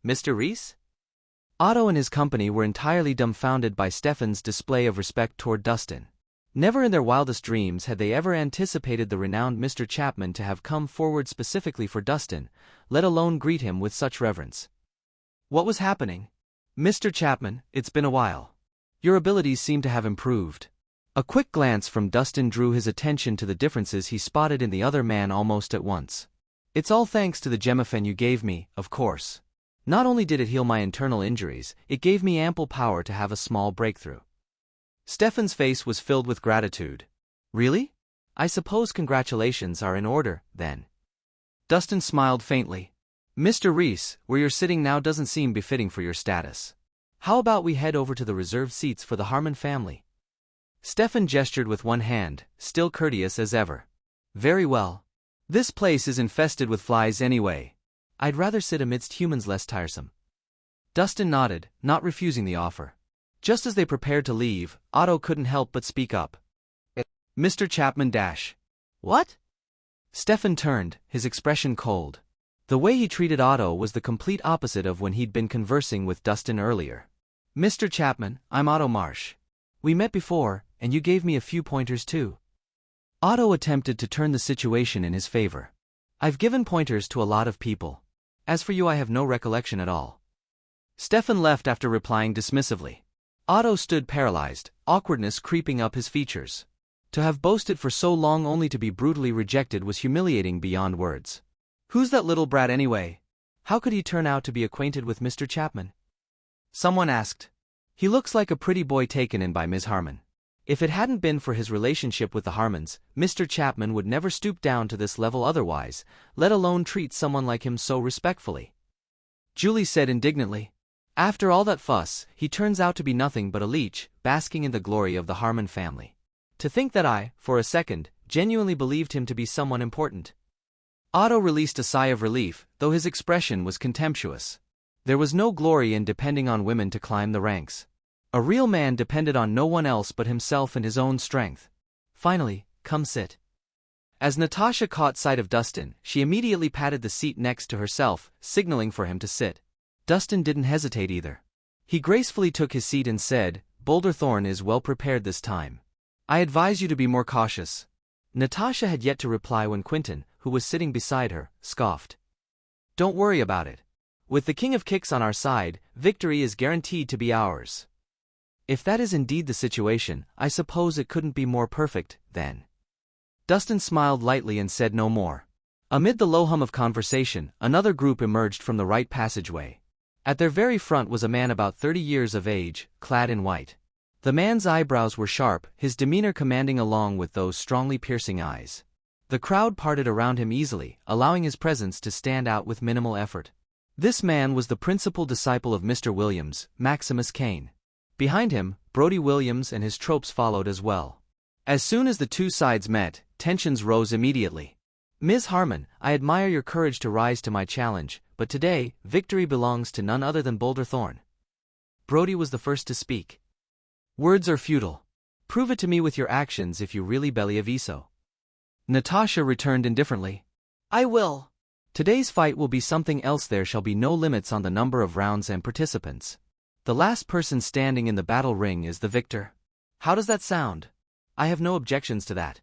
Mr. Rhys? Otto and his company were entirely dumbfounded by Stefan's display of respect toward Dustin. Never in their wildest dreams had they ever anticipated the renowned Mr. Chapman to have come forward specifically for Dustin, let alone greet him with such reverence. What was happening? Mr. Chapman, it's been a while. Your abilities seem to have improved. A quick glance from Dustin drew his attention to the differences he spotted in the other man almost at once. It's all thanks to the Gemafen you gave me, of course. Not only did it heal my internal injuries, it gave me ample power to have a small breakthrough. Stefan's face was filled with gratitude. Really? I suppose congratulations are in order, then. Dustin smiled faintly. Mr. Rhys, where you're sitting now doesn't seem befitting for your status. How about we head over to the reserved seats for the Harmon family? Stefan gestured with one hand, still courteous as ever. Very well. This place is infested with flies anyway. I'd rather sit amidst humans less tiresome. Dustin nodded, not refusing the offer. Just as they prepared to leave, Otto couldn't help but speak up. Mr. Chapman dash. What? Stefan turned, his expression cold. The way he treated Otto was the complete opposite of when he'd been conversing with Dustin earlier. Mr. Chapman, I'm Otto Marsh. We met before, and you gave me a few pointers too. Otto attempted to turn the situation in his favor. I've given pointers to a lot of people. As for you, I have no recollection at all. Stefan left after replying dismissively. Otto stood paralyzed, awkwardness creeping up his features. To have boasted for so long only to be brutally rejected was humiliating beyond words. Who's that little brat anyway? How could he turn out to be acquainted with Mr. Chapman? Someone asked. He looks like a pretty boy taken in by Ms. Harmon. If it hadn't been for his relationship with the Harmons, Mr. Chapman would never stoop down to this level otherwise, let alone treat someone like him so respectfully. Julie said indignantly. After all that fuss, he turns out to be nothing but a leech, basking in the glory of the Harmon family. To think that I, for a second, genuinely believed him to be someone important. Otto released a sigh of relief, though his expression was contemptuous. There was no glory in depending on women to climb the ranks. A real man depended on no one else but himself and his own strength. Finally, come sit. As Natasha caught sight of Dustin, she immediately patted the seat next to herself, signaling for him to sit. Dustin didn't hesitate either. He gracefully took his seat and said, Boulder Thorn is well prepared this time. I advise you to be more cautious. Natasha had yet to reply when Quentin, who was sitting beside her, scoffed. Don't worry about it. With the King of Kicks on our side, victory is guaranteed to be ours. If that is indeed the situation, I suppose it couldn't be more perfect, then. Dustin smiled lightly and said no more. Amid the low hum of conversation, another group emerged from the right passageway. At their very front was a man about 30 years of age, clad in white. The man's eyebrows were sharp, his demeanor commanding along with those strongly piercing eyes. The crowd parted around him easily, allowing his presence to stand out with minimal effort. This man was the principal disciple of Mr. Williams, Maximus Kane. Behind him, Brody Williams and his tropes followed as well. As soon as the two sides met, tensions rose immediately. Ms. Harmon, I admire your courage to rise to my challenge, but today, victory belongs to none other than Boulder Thorn. Brody was the first to speak. Words are futile. Prove it to me with your actions if you really belly aviso. Natasha returned indifferently. I will. Today's fight will be something else. There shall be no limits on the number of rounds and participants. The last person standing in the battle ring is the victor. How does that sound? I have no objections to that.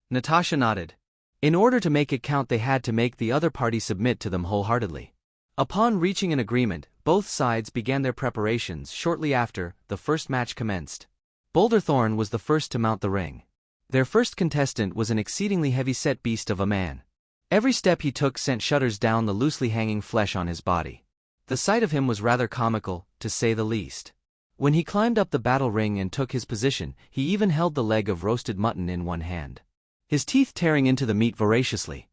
Natasha nodded. In order to make it count, they had to make the other party submit to them wholeheartedly. Upon reaching an agreement, both sides began their preparations. Shortly after, the first match commenced. Boulder Thorn was the first to mount the ring. Their first contestant was an exceedingly heavy-set beast of a man. Every step he took sent shudders down the loosely hanging flesh on his body. The sight of him was rather comical, to say the least. When he climbed up the battle ring and took his position, he even held the leg of roasted mutton in one hand. His teeth tearing into the meat voraciously.